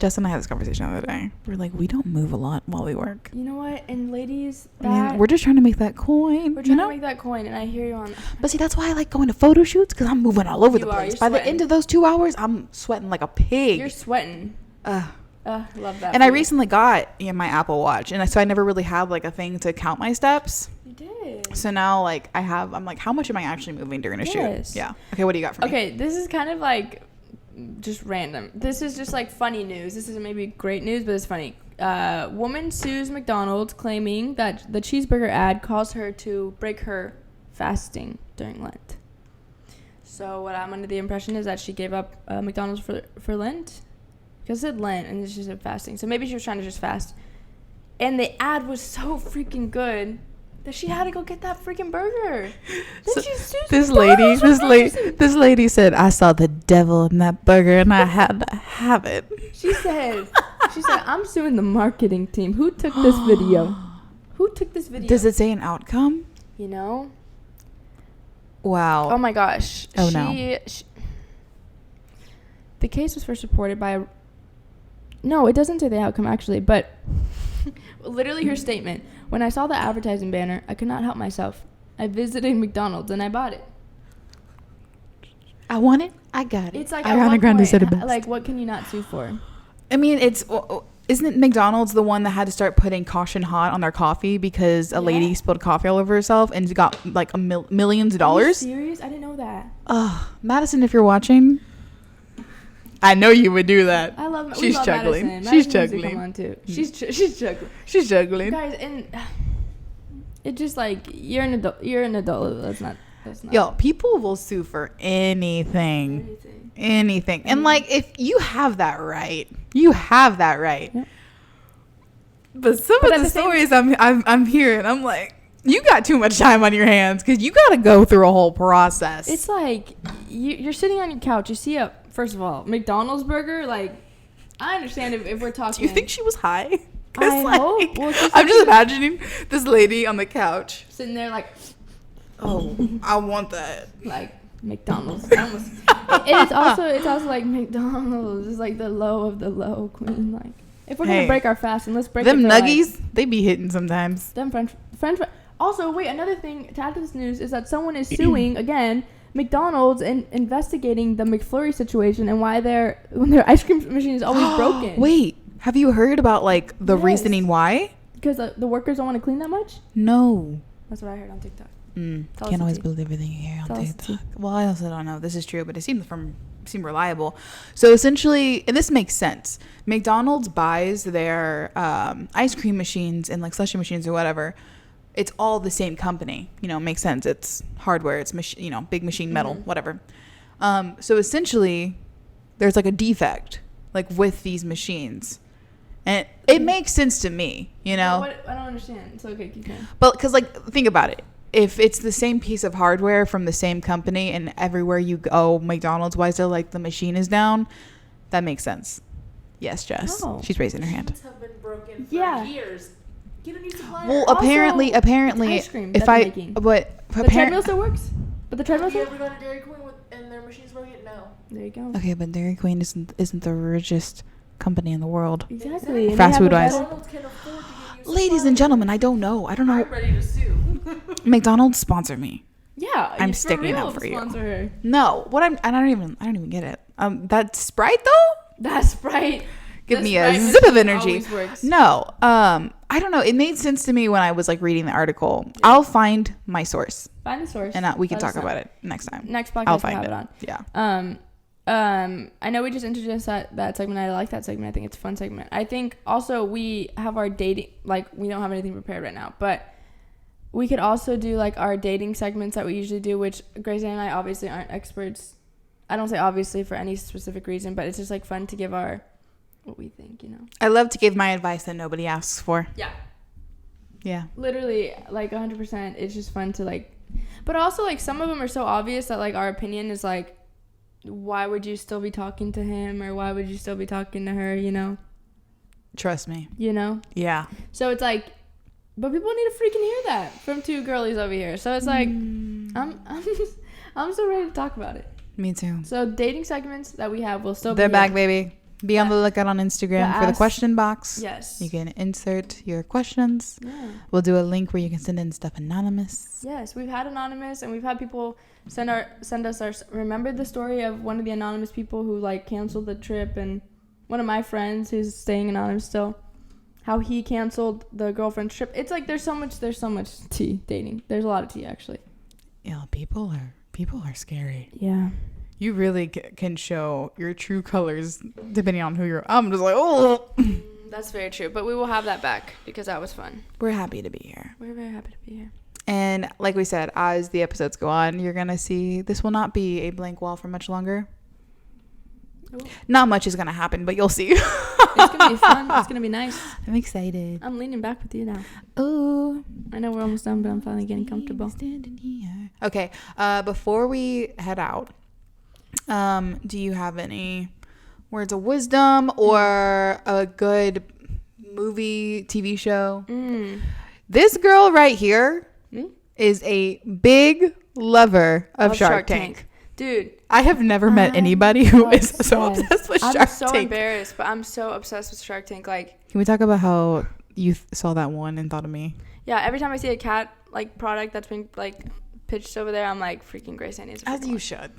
A: Jess and I had this conversation the other day. We're like, we don't move a lot while we work.
B: You know what? And ladies,
A: We're just trying to make that coin.
B: We're trying to make that coin, and I hear you on.
A: But see, that's why I like going to photo shoots because I'm moving all over the place. By the end of those 2 hours, I'm sweating like a pig.
B: You're sweating.
A: Love
B: that.
A: And I recently got my Apple Watch, and so I never really had like a thing to count my steps.
B: You did.
A: So now, like, I'm like, how much am I actually moving during a shoot? Yeah. Okay, what do you got for me?
B: Okay, this is kind of like just random. This is just like funny news. This isn't maybe great news, but it's funny. Woman sues McDonald's claiming that the cheeseburger ad caused her to break her fasting during Lent. So what I'm under the impression is that she gave up McDonald's for Lent. Because it said Lent and she said fasting. So maybe she was trying to just fast. And the ad was so freaking good that she had to go get that freaking burger. Then she sues
A: This lady said, I saw the devil in that burger and I had to have it.
B: She said, I'm suing the marketing team. Who took this video?
A: Does it say an outcome?
B: You know?
A: Wow.
B: Oh my gosh.
A: Oh,
B: no. The case was first reported by No, it doesn't say the outcome actually, but literally her statement. When I saw the advertising banner, I could not help myself. I visited McDonald's and I bought it.
A: I want it. I got it.
B: It's like
A: Ariana Grande said it best.
B: Like, what can you not sue for?
A: I mean, isn't it McDonald's the one that had to start putting caution hot on their coffee because a lady spilled coffee all over herself and got like millions of dollars?
B: Are you serious? I didn't know that.
A: Madison, if you're watching, I know you would do that.
B: I love.
A: She's juggling.
B: Madison.
A: She's
B: Madison
A: juggling.
B: Come on too. She's juggling.
A: She's juggling.
B: Guys, and it just like you're an adult. That's not.
A: Yo, people will sue for anything. And like, if you have that right, Yep. But some of the stories I'm hearing, I'm like, you got too much time on your hands because you got to go through a whole process.
B: It's like you're sitting on your couch. You see first of all, McDonald's burger. Like, I understand if we're talking.
A: Do you think she was high?
B: I hope. Well,
A: I'm just imagining this lady on the couch
B: sitting there like,
A: oh, I want that.
B: Like McDonald's. It's also like McDonald's is like the low of the low, queen. Like, if we're gonna break our fast, and let's break
A: them
B: it
A: nuggies. They be hitting sometimes.
B: Them French. Also, wait, another thing to add to this news is that someone is suing again McDonald's and investigating the McFlurry situation and why their ice cream machine is always broken.
A: Wait, have you heard about like the reasoning why?
B: Because the workers don't want to clean that much.
A: No,
B: that's what I heard on TikTok.
A: Can't always believe everything you hear on TikTok. Well, I also don't know if this is true, but it seemed reliable. So essentially, and this makes sense, McDonald's buys their ice cream machines and like slushie machines or whatever. It's all the same company. You know, it makes sense. It's hardware. It's big machine metal, whatever. So essentially, there's like a defect like with these machines, and it makes sense to me. You know,
B: I don't understand. It's okay, keep going.
A: But because like think about it. If it's the same piece of hardware from the same company and everywhere you go, McDonald's wise, they're like the machine is down, that makes sense. Yes, Jess.
B: Oh.
A: She's raising her hand.
C: Have been broken for years. Get a new supplier.
A: Well, apparently,
B: ice cream
A: if
B: the treadmill still works. But the treadmill.
C: Have you ever gone to Dairy Queen and their machines broken? No.
B: There you go.
A: Okay, but Dairy Queen isn't the richest company in the world.
B: Exactly.
A: Fast food wise.
C: McDonald's can afford to give you
A: Ladies and gentlemen, I don't know.
C: I'm ready to sue.
A: McDonald's sponsor me.
B: Yeah,
A: I'm sticking up for you.
B: Sponsor her.
A: No, I don't even get it. That Sprite though.
B: That Sprite.
A: Give me a zip of energy. No, I don't know. It made sense to me when I was like reading the article. Yeah. I'll find my source.
B: Find the source.
A: And we can
B: Let
A: talk
B: us know.
A: about it next time.
B: Next podcast
A: I'll
B: we'll
A: find
B: have
A: it.
B: it on.
A: Yeah.
B: I know we just introduced that segment. I like that segment. I think it's a fun segment. I think also we have our dating, like we don't have anything prepared right now, but we could also do like our dating segments that we usually do, which Grayson and I obviously aren't experts. I don't say obviously for any specific reason, but it's just like fun to give our what we think, you know.
A: I love to give my advice that nobody asks for.
B: Yeah.
A: Yeah.
B: Literally, like 100%. It's just fun to like, but also like some of them are so obvious that like our opinion is like, why would you still be talking to him, or why would you still be talking to her, you know?
A: Trust me.
B: You know?
A: Yeah.
B: So it's like, but people need to freaking hear that from two girlies over here. So it's like, I'm so ready to talk about it.
A: Me too.
B: So dating segments that we have will still
A: They're
B: be
A: back,
B: here.
A: baby. Be on the lookout on Instagram for the question box.
B: Yes.
A: You can insert your questions.
B: Yeah.
A: We'll do a link where you can send in stuff anonymous.
B: Yes, we've had anonymous, and we've had people send us our. Remember the story of one of the anonymous people who like canceled the trip, and one of my friends who's staying anonymous still, how he canceled the girlfriend's trip. It's like there's so much tea dating. There's a lot of tea actually.
A: Yeah, people are scary.
B: Yeah.
A: You really can show your true colors depending on who you're. I'm just like, oh.
B: That's very true, but we will have that back because that was fun.
A: We're happy to be here.
B: We're very happy to be here.
A: And like we said, as the episodes go on, you're going to see this will not be a blank wall for much longer.
B: Ooh.
A: Not much is going to happen, but you'll see.
B: It's going to be fun. It's going to be nice.
A: I'm excited.
B: I'm leaning back with you now.
A: Oh,
B: I know we're almost done, but I'm finally getting comfortable.
A: Standing here. Okay. Before we head out, do you have any words of wisdom or a good movie, TV show? This girl right here is a big lover of Shark Tank.
B: Dude,
A: I have never met anybody who is so obsessed with Shark
B: I'm so
A: Tank.
B: embarrassed, but I'm so obsessed with Shark Tank. Like,
A: Can we talk about how you saw that one and thought of me?
B: yeah, every time I see a cat like product that's being like pitched over there, I'm like, freaking Grayson needs to
A: As
B: freaking
A: you
B: watch.
A: should.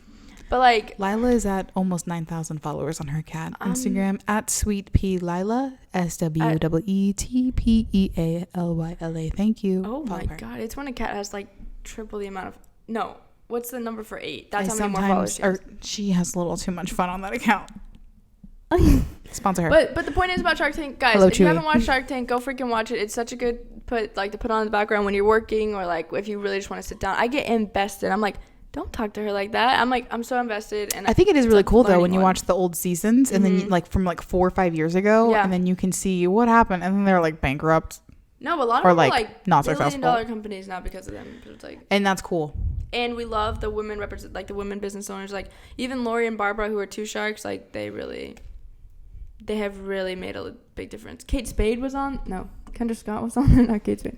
B: But like,
A: Lila is at almost 9,000 followers on her cat Instagram at Sweet Pea Lila, SWEETPEALYLA. Thank you.
B: oh
A: Follow
B: my
A: her.
B: god, it's when a cat has like triple the amount of what's the number for 8? That's
A: I
B: how many more followers
A: she has a little too much fun on that account. Sponsor her.
B: But the point is about Shark Tank, guys.
A: Hello,
B: if you
A: Chewy.
B: haven't watched Shark Tank, go freaking watch it. It's such a good to put on in the background when you're working, or like if you really just want to sit down. I get invested. I'm like, don't talk to her like that. I'm so invested, and
A: I think it is really cool though when you
B: learning
A: watch the old seasons and then you, like from like 4 or 5 years ago,
B: Yeah.
A: and then you can see what happened, and then they're like bankrupt,
B: No, but a lot of
A: or
B: them
A: like
B: are like
A: not
B: $1 billion
A: successful,
B: companies now because of them. But it's like,
A: and that's cool.
B: and we love the women like the women business owners, like even Lori and Barbara, who are two sharks. Like they have really made a big difference. Kate Spade was on. No, Kendra Scott was on there. Not Kate Spade.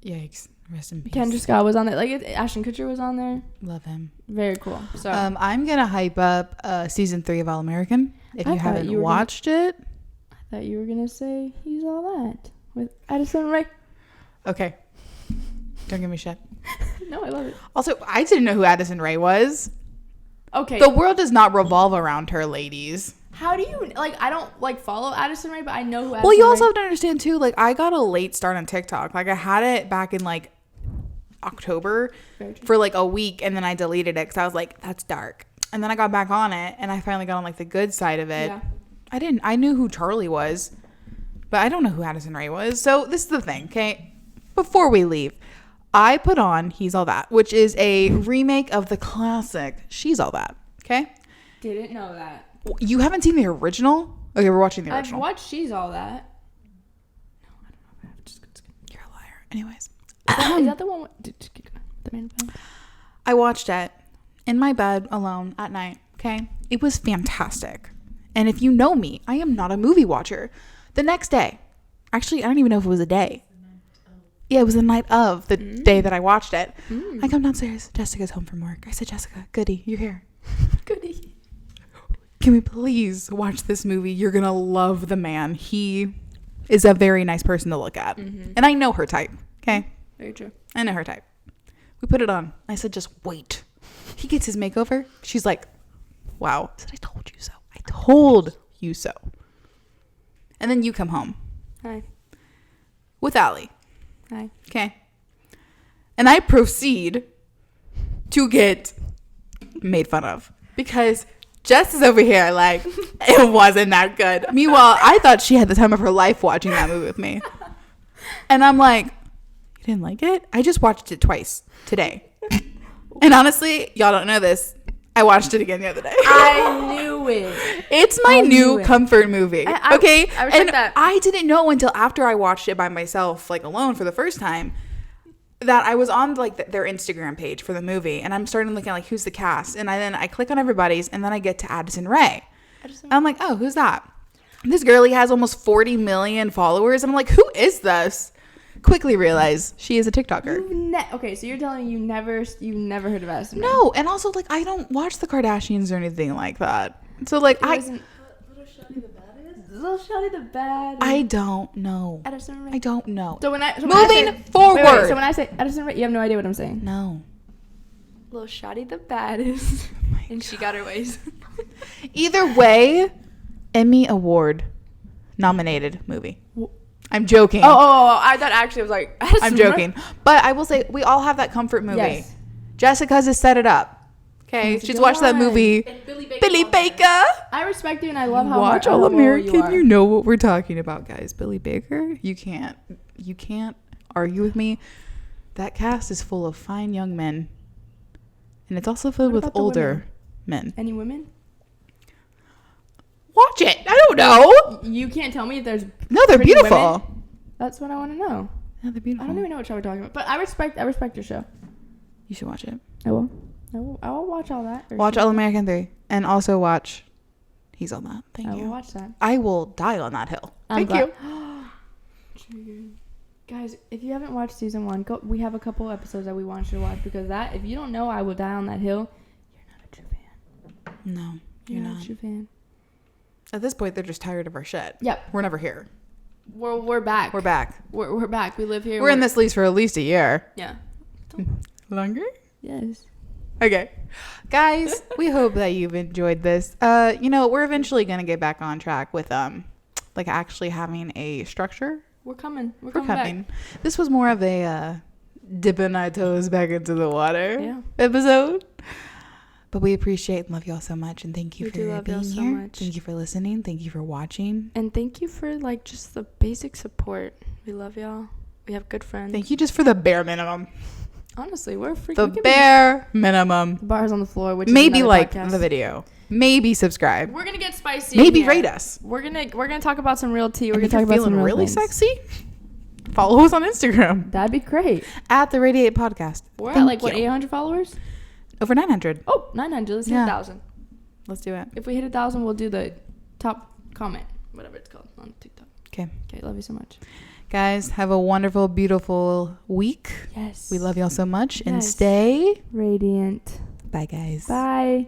A: Yikes! Rest in peace.
B: Kendra Scott was on there. Like Ashton Kutcher was on there.
A: Love him.
B: Very cool. So
A: I'm gonna hype up season 3 of All American. If
B: I
A: you
B: thought
A: haven't
B: you were
A: watched it,
B: I thought you were gonna say He's All That with Addison Rae.
A: okay. Don't give me shit.
B: No, I love it.
A: Also, I didn't know who Addison Rae was.
B: Okay.
A: The world does not revolve around her, ladies.
B: How do you like? I don't like follow Addison Rae, but I know who. Addison
A: Well, you also
B: Rae-
A: have to understand too. Like, I got a late start on TikTok. Like, I had it back in like October for like a week, and then I deleted it because I was like, "That's dark." And then I got back on it, and I finally got on like the good side of it.
B: Yeah.
A: I knew who Charlie was, but I don't know who Addison Rae was. So this is the thing, okay? Before we leave, I put on He's All That, which is a remake of the classic She's All That. Okay?
B: Didn't know that.
A: You haven't seen the original? Okay, we're watching the
B: I've
A: original.
B: watched She's All That.
A: No, I don't know if I have. Just you're a liar. Anyways.
B: Is that the one with the main film?
A: I watched it in my bed alone at night. Okay? It was fantastic. And if you know me, I am not a movie watcher. The next day, actually, I don't even know if it was a day. Yeah, it was the night of the day that I watched it. I come downstairs. Jessica's home from work. I said, Jessica, goody, you're here.
B: Goody.
A: Can we please watch this movie? You're going to love the man. He is a very nice person to look at. And I know her type. Okay?
B: Very true.
A: I know her type. We put it on. I said, just wait. He gets his makeover. She's like, wow. I said, I told you so. I told you so. And then you come home
B: Hi.
A: with Allie.
B: Hi.
A: Okay. And I proceed to get made fun of because Jess is over here like, it wasn't that good. Meanwhile, I thought she had the time of her life watching that movie with me. And I'm like, you didn't like it? I just watched it twice today. And honestly, y'all don't know this. I watched it again the other day.
B: I knew it.
A: It's my new comfort movie. Okay?
B: I
A: And
B: that.
A: I didn't know until after I watched it by myself, like alone for the first time, that I was on like their Instagram page for the movie. And I'm starting looking at like, who's the cast? And then I click on everybody's and then I get to Addison Rae. I'm like, oh, who's that? This girlie has almost 40 million followers. And I'm like, who is this? Quickly realize she is a TikToker.
B: Okay, so you're telling me you never heard of Addison Rae?
A: No, and also like I don't watch the Kardashians or anything like that. So like
C: Little Shawty the Baddest?
B: Little Shawty the Bad.
A: I don't know.
B: Addison Rae.
A: I don't know.
B: So when I
A: Moving forward.
B: Wait, so when I say Addison Rae, you have no idea what I'm saying.
A: No.
C: Little Shawty the Baddest. And she got her ways.
A: Either way, Emmy Award nominated movie. I'm joking.
B: Oh, I thought actually it was like Addison
A: I'm joking. But I will say we all have that comfort movie.
B: Yes.
A: Jessica's has set it up. Okay,
B: That's a
A: she's
B: good
A: watched that
B: one.
A: movie.
C: And Billy
A: Baker.
B: I respect you and I love how
A: Watch
B: how
A: All
B: loyal
A: American.
B: you are.
A: know what we're talking about, guys. Billy Baker. You can't argue with me. That cast is full of fine young men, and it's also filled
B: What
A: with
B: about the
A: older men.
B: Any women?
A: Watch it. I don't know.
B: You can't tell me if there's
A: No, they're
B: pretty
A: beautiful.
B: women. That's what I want to know.
A: Yeah, they're beautiful.
B: I don't even know what show we're talking about, but I respect your show.
A: You should watch it.
B: I will watch all that.
A: Watch All American 3, and also watch He's on That. Thank
B: I
A: you.
B: will watch that.
A: I will die on that hill.
B: I'm
A: Thank
B: glad.
A: you.
B: Guys, if you haven't watched season 1, we have a couple episodes that we want you to watch because if you don't know I Will Die on That Hill, you're not a true fan.
A: No, you're not.
B: a true fan.
A: At this point, they're just tired of our shit.
B: Yep.
A: We're never here.
B: We're back.
A: We're back.
B: We're back. We live here.
A: We're in this lease for at least a year.
B: Yeah.
A: Longer?
B: Yes.
A: Okay. Guys, we hope that you've enjoyed this. We're eventually going to get back on track with like actually having a structure.
B: We're coming.
A: We're coming. This was more of a dipping our toes back into the water episode. But we appreciate and love y'all so much, and thank you for being here. So much. Thank you for listening. Thank you for watching.
B: And thank you for like just the basic support. We love y'all. We have good friends.
A: Thank you just for the bare minimum.
B: Honestly, we're freaking
A: the bare minimum.
B: The bar's on the floor, which
A: maybe
B: is
A: like
B: podcast.
A: The video. Maybe subscribe.
B: We're gonna get spicy.
A: Maybe rate us.
B: We're gonna talk about some real tea. We're
A: and
B: gonna talk about some real
A: really
B: things.
A: sexy. Follow us on Instagram.
B: That'd be great.
A: At the Radiate Podcast.
B: We're at like 800 followers.
A: Over 900.
B: Oh, 900. Let's hit 1,000.
A: Let's do it.
B: If we hit 1,000, we'll do the top comment, whatever it's called, on TikTok.
A: Okay.
B: Love you so much.
A: Guys, have a wonderful, beautiful week.
B: Yes.
A: We love y'all so much. And stay
B: radiant.
A: Bye, guys.
B: Bye.